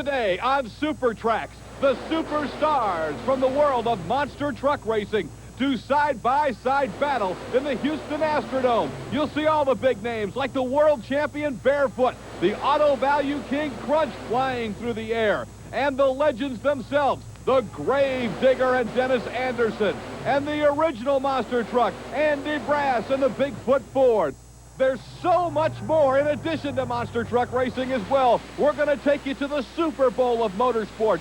Today on Super Trax, the superstars from the world of monster truck racing do side-by-side battle in the Houston Astrodome. You'll see all the big names like the world champion Barefoot, the auto value king Krunch flying through the air, and the legends themselves, the Grave Digger and Dennis Anderson, and the original monster truck, Andy Brass and the Bigfoot Ford. There's so much more in addition to monster truck racing as well. We're going to take you to the Super Bowl of motorsports.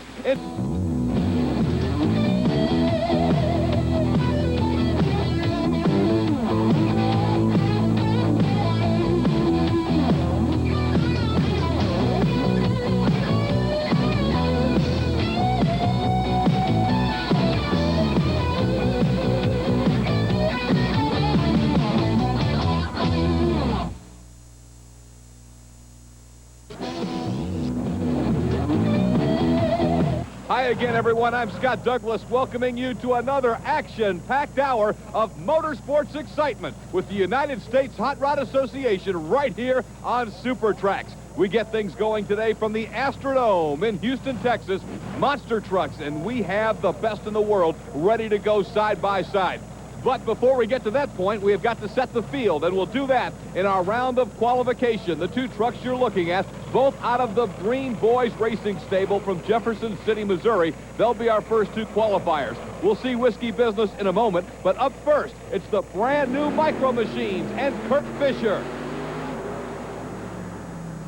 Hi again, everyone. I'm Scott Douglas, welcoming you to another action-packed hour of motorsports excitement with the United States Hot Rod Association right here on Super Trax. We get things going today from the Astrodome in Houston, Texas. Monster trucks, and we have the best in the world ready to go side by side. But before we get to that point, we have got to set the field, and we'll do that in our round of qualification. The two trucks you're looking at, both out of the Green Boys Racing Stable from Jefferson City, Missouri. They'll be our first two qualifiers. We'll see Whisky Business in a moment, but up first, it's the brand new Micro Machines and Kurt Fisher.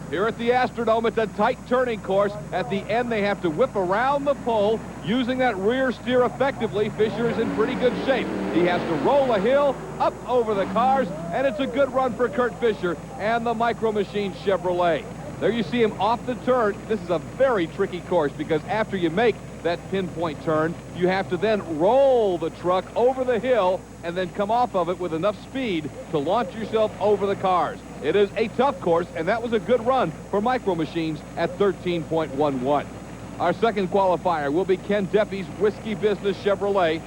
Here at the Astrodome, it's a tight turning course. At the end, they have to whip around the pole using that rear steer effectively. Fisher is in pretty good shape. He has to roll a hill, up over the cars, and it's a good run for Kurt Fisher and the Micro Machines Chevrolet. There you see him off the turn. This is a very tricky course because after you make that pinpoint turn, you have to then roll the truck over the hill and then come off of it with enough speed to launch yourself over the cars. It is a tough course, and that was a good run for Micro Machines at 13.11. Our second qualifier will be Ken Deffy's Whisky Business Chevrolet.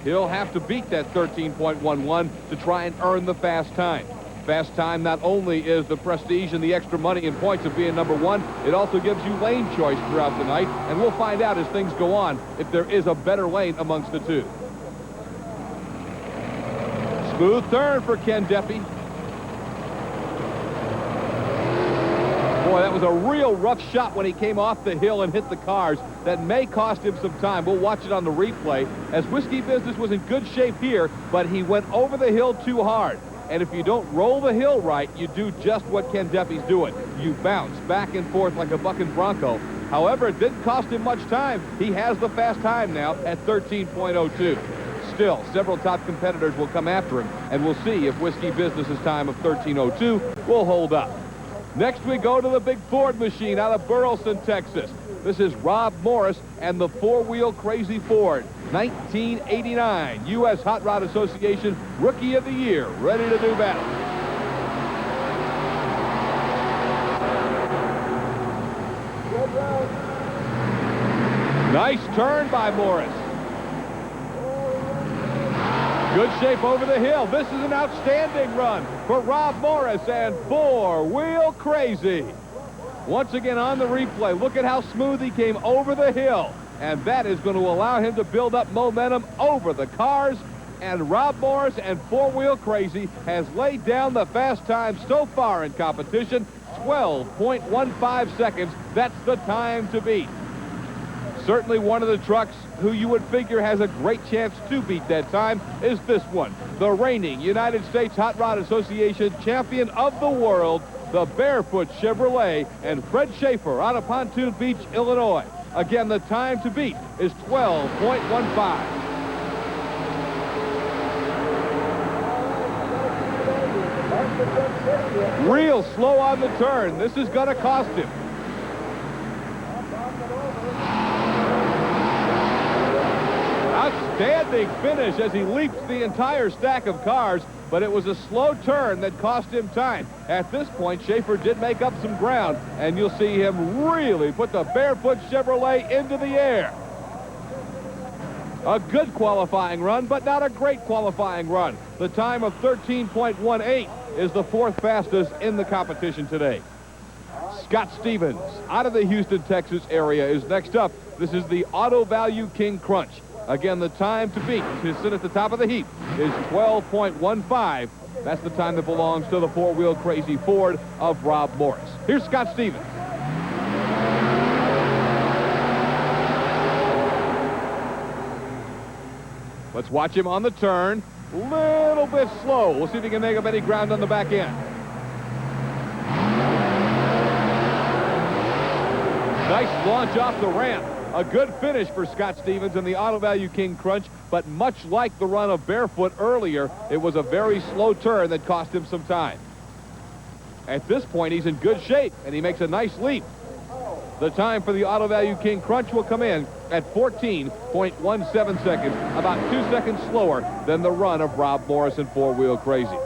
He'll have to beat that 13.11 to try and earn the fast time. Fast time not only is the prestige and the extra money and points of being number one, it also gives you lane choice throughout the night, and we'll find out as things go on if there is a better lane amongst the two. Smooth turn for Ken Deffy. Boy, that was a real rough shot when he came off the hill and hit the cars. That may cost him some time. We'll watch it on the replay, as Whisky Business was in good shape here, but he went over the hill too hard. And if you don't roll the hill right, you do just what Ken Deffy's doing. You bounce back and forth like a bucking bronco. However, it didn't cost him much time. He has the fast time now at 13.02. Still, several top competitors will come after him, and we'll see if Whisky Business's time of 13.02 will hold up. Next, we go to the big Ford machine out of Burleson, Texas. This is Rob Morris and the four-wheel Crazy Ford. 1989 U.S. Hot Rod Association Rookie of the Year, ready to do battle. Nice turn by Morris. Good shape over the hill. This is an outstanding run for Rob Morris and four-wheel Crazy. Once again on the replay, look at how smooth he came over the hill. And that is going to allow him to build up momentum over the cars. And Rob Morris and four-wheel Crazy has laid down the fast time so far in competition, 12.15 seconds. That's the time to beat. Certainly one of the trucks who you would figure has a great chance to beat that time is this one, the reigning United States Hot Rod Association champion of the world, the Barefoot Chevrolet, and Fred Schaefer out of Pontoon Beach, Illinois. Again, the time to beat is 12.15. Real slow on the turn. This is going to cost him. Outstanding finish as he leaps the entire stack of cars, but it was a slow turn that cost him time. At this point, Schaefer did make up some ground, and you'll see him really put the Barefoot Chevrolet into the air. A good qualifying run, but not a great qualifying run. The time of 13.18 is the fourth fastest in the competition today. Scott Stevens out of the Houston, Texas area is next up. This is the Auto Value King Krunch. Again, the time to beat to sit at the top of the heap is 12.15. That's the time that belongs to the four-wheel crazy Ford of Rob Morris. Here's Scott Stevens. Let's watch him on the turn. Little bit slow. We'll see if he can make up any ground on the back end. Nice launch off the ramp. A good finish for Scott Stevens in the Auto Value King Krunch, but much like the run of Barefoot earlier, it was a very slow turn that cost him some time. At this point, he's in good shape, and he makes a nice leap. The time for the Auto Value King Krunch will come in at 14.17 seconds, about 2 seconds slower than the run of Rob Morris and Four-Wheel Crazy.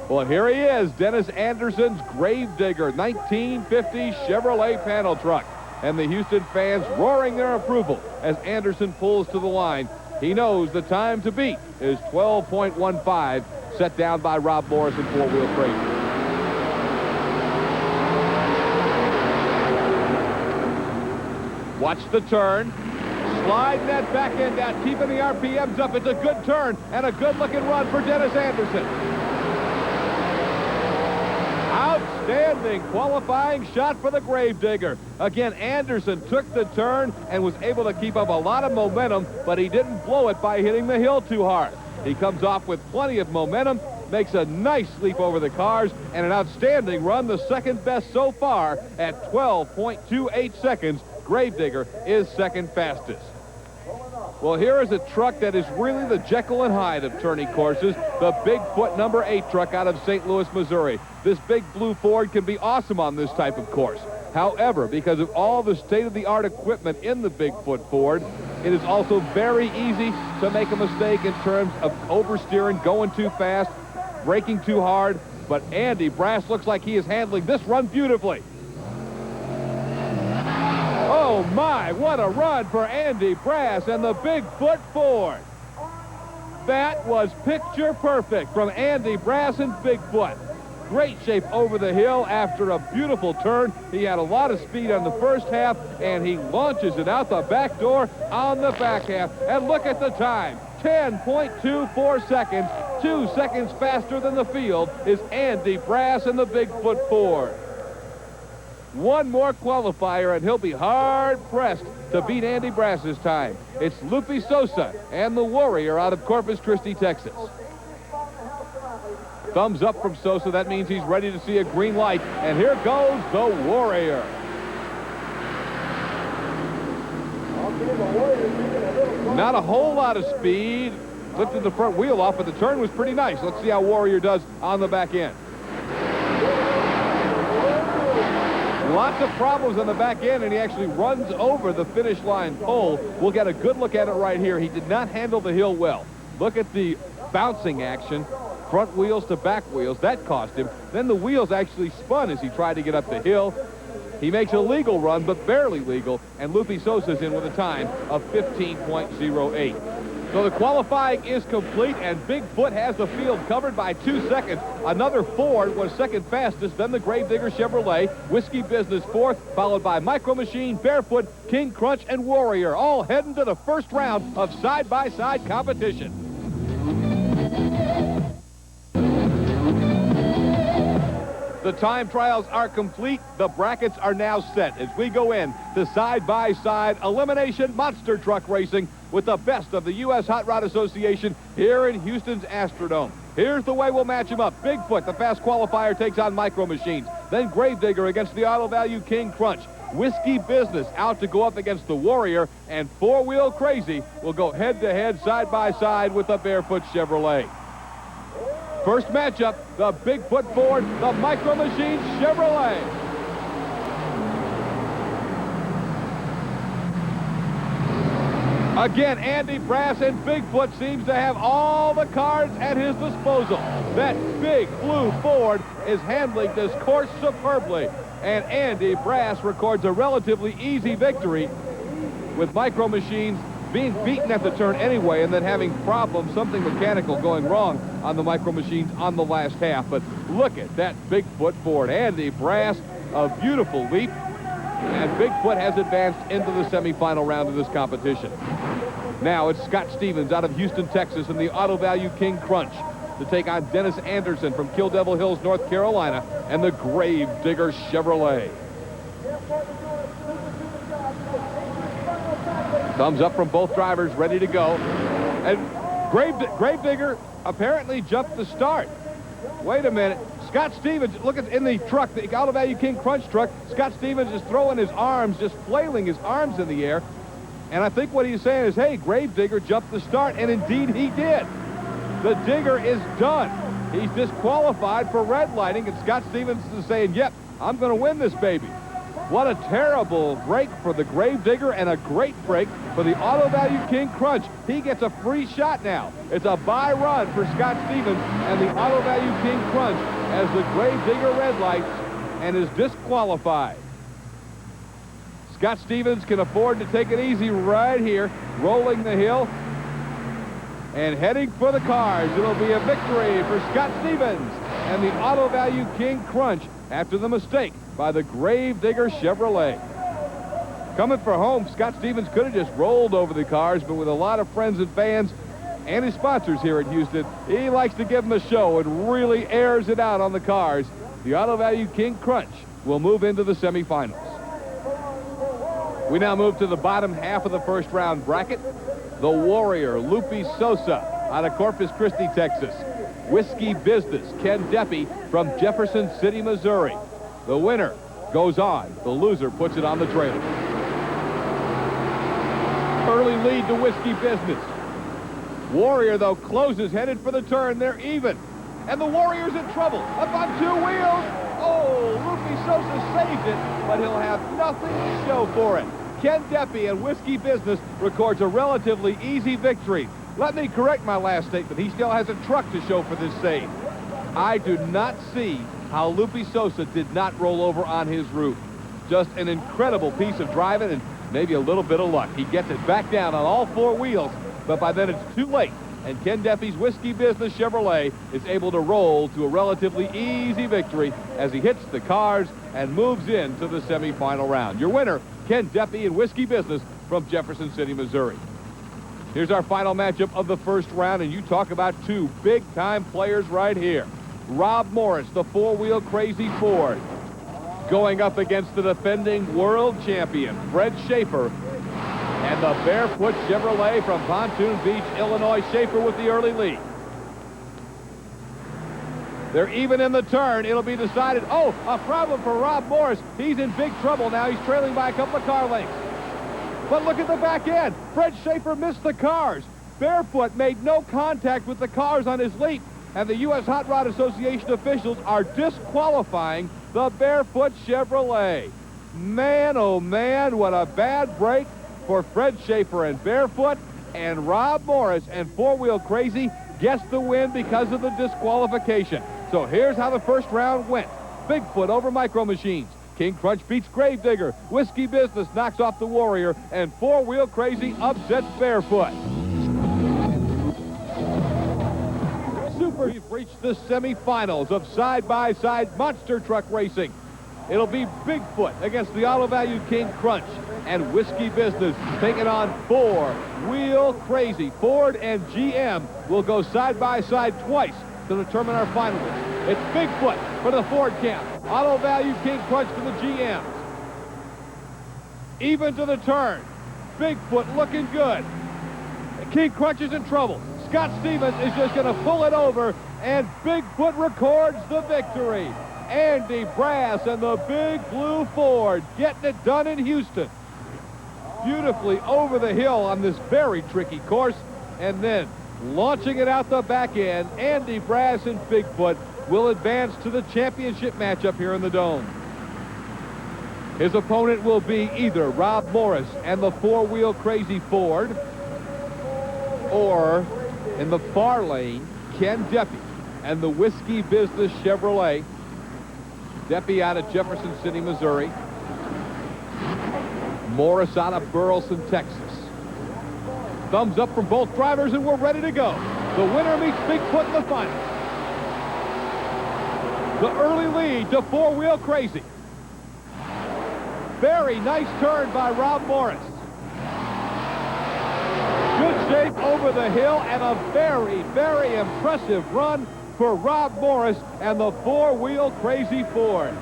Well, here he is, Dennis Anderson's Gravedigger 1950 Chevrolet panel truck. And the Houston fans roaring their approval as Anderson pulls to the line. He knows the time to beat is 12.15, set down by Rob Morris and Four-Wheel Crazy. Watch the turn. Sliding that back end out, keeping the RPMs up. It's a good turn and a good-looking run for Dennis Anderson. Outstanding qualifying shot for the Gravedigger. Again, Anderson took the turn and was able to keep up a lot of momentum, but he didn't blow it by hitting the hill too hard. He comes off with plenty of momentum, makes a nice leap over the cars, and an outstanding run, the second best so far at 12.28 seconds. Gravedigger is second fastest. Well, here is a truck that is really the Jekyll and Hyde of tourney courses, the Bigfoot number 8 truck out of St. Louis, Missouri. This big blue Ford can be awesome on this type of course. However, because of all the state-of-the-art equipment in the Bigfoot Ford, it is also very easy to make a mistake in terms of oversteering, going too fast, braking too hard. But Andy Brass looks like he is handling this run beautifully. Oh my, what a run for Andy Brass and the Bigfoot Ford. That was picture perfect from Andy Brass and Bigfoot. Great shape over the hill after a beautiful turn. He had a lot of speed on the first half, and he launches it out the back door on the back half. And look at the time, 10.24 seconds. 2 seconds faster than the field is Andy Brass and the Bigfoot Ford. One more qualifier, and he'll be hard-pressed to beat Andy Brass's time. It's Lupe Sosa and the Warrior out of Corpus Christi, Texas. Thumbs up from Sosa. That means he's ready to see a green light. And here goes the Warrior. Not a whole lot of speed. Lifted the front wheel off, but the turn was pretty nice. Let's see how Warrior does on the back end. Lots of problems on the back end, and he actually runs over the finish line pole. We'll get a good look at it right here. He did not handle the hill well. Look at the bouncing action, front wheels to back wheels. That cost him. Then the wheels actually spun as he tried to get up the hill. He makes a legal run, but barely legal, and Lupe Sosa's in with a time of 15.08. So the qualifying is complete, and Bigfoot has the field covered by 2 seconds. Another Ford was second fastest, then the Gravedigger Chevrolet, Whisky Business fourth, followed by Micro Machine, Barefoot, King Krunch, and Warrior, all heading to the first round of side-by-side competition. The time trials are complete. The brackets are now set as we go in to side-by-side elimination monster truck racing with the best of the U.S. Hot Rod Association here in Houston's Astrodome. Here's the way we'll match them up. Bigfoot, the fast qualifier, takes on Micro Machines. Then Gravedigger against the Auto Value King Krunch. Whisky Business out to go up against the Warrior. And Four-Wheel Crazy will go head-to-head, side-by-side with the Barefoot Chevrolet. First matchup, the Bigfoot Ford, the Micro Machines Chevrolet. Again, Andy Brass and Bigfoot seems to have all the cards at his disposal. That big blue Ford is handling this course superbly. And Andy Brass records a relatively easy victory with Micro Machines being beaten at the turn anyway and then having problems, something mechanical going wrong on the Micro Machines on the last half. But look at that Bigfoot Ford. Andy Brass A beautiful leap. And Bigfoot has advanced into the semifinal round of this competition. Now it's Scott Stevens out of Houston, Texas, in the Auto Value King Krunch to take on Dennis Anderson from Kill Devil Hills, North Carolina, and the Grave Digger Chevrolet. Thumbs up from both drivers, ready to go. And Grave Digger apparently jumped the start. Wait a minute. Scott Stevens, look at in the truck, the Auto Value King Krunch truck. Scott Stevens is throwing his arms, just flailing his arms in the air. And I think what he's saying is, hey, Grave Digger jumped the start, and indeed he did. The Digger is done. He's disqualified for red lighting, and Scott Stevens is saying, yep, I'm going to win this baby. What a terrible break for the Grave Digger and a great break for the Auto Value King Krunch. He gets a free shot now. It's a bye run for Scott Stevens and the Auto Value King Krunch as the Grave Digger red lights and is disqualified. Scott Stevens can afford to take it easy right here, rolling the hill and heading for the cars. It'll be a victory for Scott Stevens and the Auto Value King Krunch after the mistake by the Grave Digger Chevrolet. Coming for home, Scott Stevens could have just rolled over the cars, but with a lot of friends and fans and his sponsors here in Houston, he likes to give them a show and really airs it out on the cars. The Auto Value King Krunch will move into the semifinals. We now move to the bottom half of the first round bracket. The Warrior, Lupe Sosa, out of Corpus Christi, Texas. Whisky Business, Ken Deppy from Jefferson City, Missouri. The winner goes on. The loser puts it on the trailer. Early lead to Whisky Business. Warrior, though, closes, headed for the turn. They're even. And the Warrior's in trouble. Up on two wheels. Oh, Lupe Sosa saved it, but he'll have nothing to show for it. Ken Deppy and Whisky Business records a relatively easy victory. Let me correct my last statement. He still has a truck to show for this save. I do not see how Lupe Sosa did not roll over on his roof. Just an incredible piece of driving and maybe a little bit of luck. He gets it back down on all four wheels, but by then it's too late. And Ken Deppy's Whisky Business Chevrolet is able to roll to a relatively easy victory as he hits the cars and moves into the semifinal round. Your winner, Ken Deppy and Whisky Business from Jefferson City, Missouri. Here's our final matchup of the first round, and you talk about two big-time players right here. Rob Morris, the four-wheel crazy Ford, going up against the defending world champion, Fred Schaefer, and the Barefoot Chevrolet from Pontoon Beach, Illinois. Schaefer with the early lead. They're even in the turn. It'll be decided. Oh, a problem for Rob Morris. He's in big trouble now. He's trailing by a couple of car lengths. But look at the back end. Fred Schaefer missed the cars. Barefoot made no contact with the cars on his leap. And the U.S. Hot Rod Association officials are disqualifying the Barefoot Chevrolet. Man, oh man, what a bad break for Fred Schaefer and Barefoot. And Rob Morris and Four-Wheel Crazy gets the win because of the disqualification. So here's how the first round went. Bigfoot over Micro Machines. King Krunch beats Grave Digger. Whisky Business knocks off the Warrior. And Four-Wheel Crazy upsets Barefoot. We've reached the semifinals of side-by-side monster truck racing. It'll be Bigfoot against the Auto Value King Krunch and Whisky Business taking on Four-Wheel Crazy. Ford and GM will go side-by-side twice to determine our finalists. It's Bigfoot for the Ford camp. Auto Value King Krunch for the GMs. Even to the turn. Bigfoot looking good. King Krunch is in trouble. Scott Stevens is just going to pull it over, and Bigfoot records the victory. Andy Brass and the Big Blue Ford getting it done in Houston. Beautifully over the hill on this very tricky course, and then launching it out the back end, Andy Brass and Bigfoot will advance to the championship matchup here in the Dome. His opponent will be either Rob Morris and the Four-Wheel Crazy Ford, or in the far lane, Ken Deppy and the Whisky Business Chevrolet. Deppy out of Jefferson City, Missouri. Morris out of Burleson, Texas. Thumbs up from both drivers, and we're ready to go. The winner meets Bigfoot in the final. The early lead to Four-Wheel Crazy. very nice turn by Rob Morris. Good shape over the hill and a very, very impressive run for Rob Morris and the four-wheel Crazy Ford.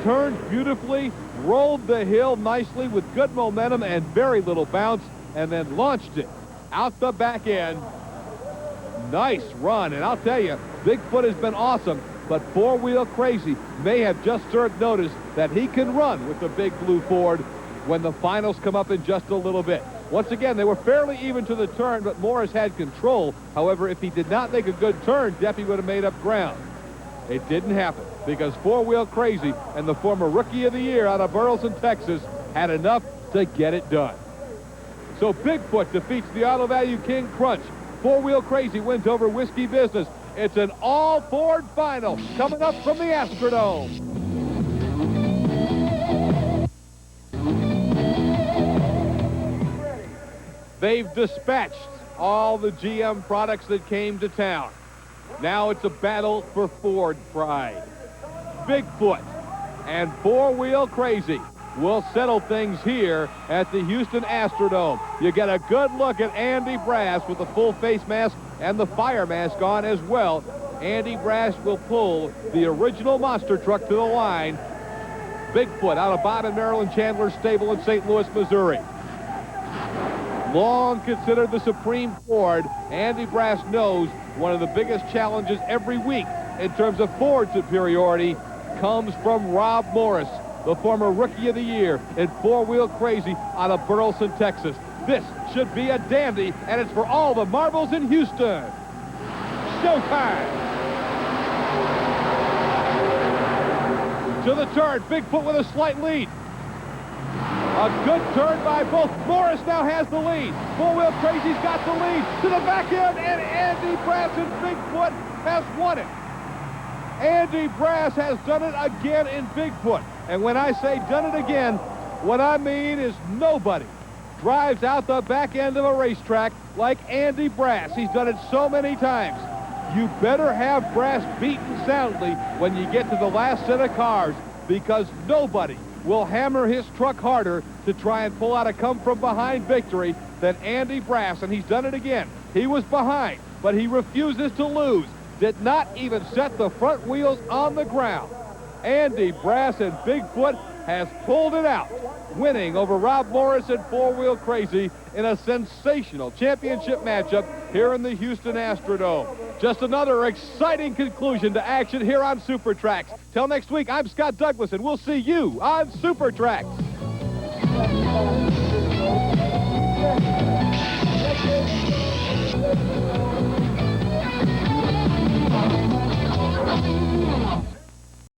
Turned beautifully, rolled the hill nicely with good momentum and very little bounce, and then launched it out the back end. Nice run, and I'll tell you, Bigfoot has been awesome, but four-wheel Crazy may have just served notice that he can run with the big blue Ford when the finals come up in just a little bit. Once again, they were fairly even to the turn, but Morris had control. However, if he did not make a good turn, Deppy would have made up ground. It didn't happen because four-wheel Crazy and the former Rookie of the Year out of Burleson, Texas, had enough to get it done. So Bigfoot defeats the Auto Value King Krunch. Four-wheel Crazy wins over Whisky Business. It's an all-Ford final coming up from the Astrodome. They've dispatched all the GM products that came to town. Now it's a battle for Ford pride. Bigfoot and four-wheel Crazy will settle things here at the Houston Astrodome. You get a good look at Andy Brass with the full face mask and the fire mask on as well. Andy Brass will pull the original monster truck to the line. Bigfoot out of Bob and Marilyn Chandler's stable in St. Louis, Missouri. Long considered the supreme Ford, Andy Brass knows one of the biggest challenges every week in terms of Ford superiority comes from Rob Morris, the former Rookie of the Year in four-wheel Crazy out of Burleson, Texas. This should be a dandy, and it's for all the marbles in Houston. Showtime! To the turn, Bigfoot with a slight lead. A good turn by both. Morris now has the lead. Four-wheel Crazy's got the lead. To the back end, and Andy Brass and Bigfoot has won it. Andy Brass has done it again in Bigfoot. And when I say done it again, what I mean is nobody drives out the back end of a racetrack like Andy Brass. He's done it so many times. You better have Brass beaten soundly when you get to the last set of cars, because nobody will hammer his truck harder to try and pull out a come-from-behind victory than Andy Brass, and he's done it again. He was behind, but he refuses to lose. Did not even set the front wheels on the ground. Andy Brass and Bigfoot has pulled it out, winning over Rob Morris and four-wheel Crazy in a sensational championship matchup here in the Houston Astrodome. Just another exciting conclusion to action here on Super Trax. Till next week, I'm Scott Douglas, and we'll see you on Super Trax.